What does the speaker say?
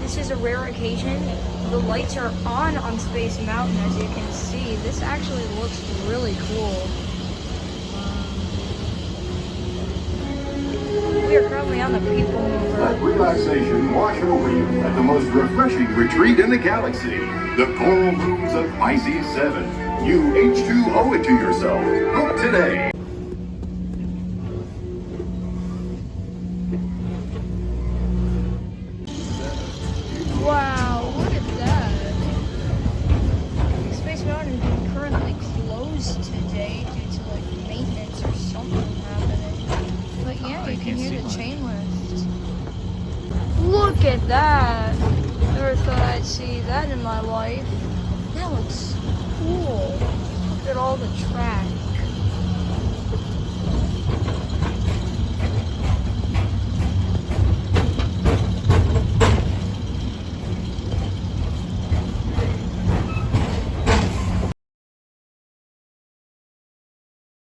This is a rare occasion. The lights are on Space Mountain, as you can see. This actually looks really cool. We are currently on the Peoplemover. Let relaxation wash over you at the most refreshing retreat in the galaxy. The coral rooms of Pisces 7. You H2 owe it to yourself. Book today. Wow, look at that. Space Mountain is currently closed today due to like maintenance or something happening. But yeah, you can hear the chain lift. Look at that. Never thought I'd see that in my life. That looks cool. Look at all the tracks.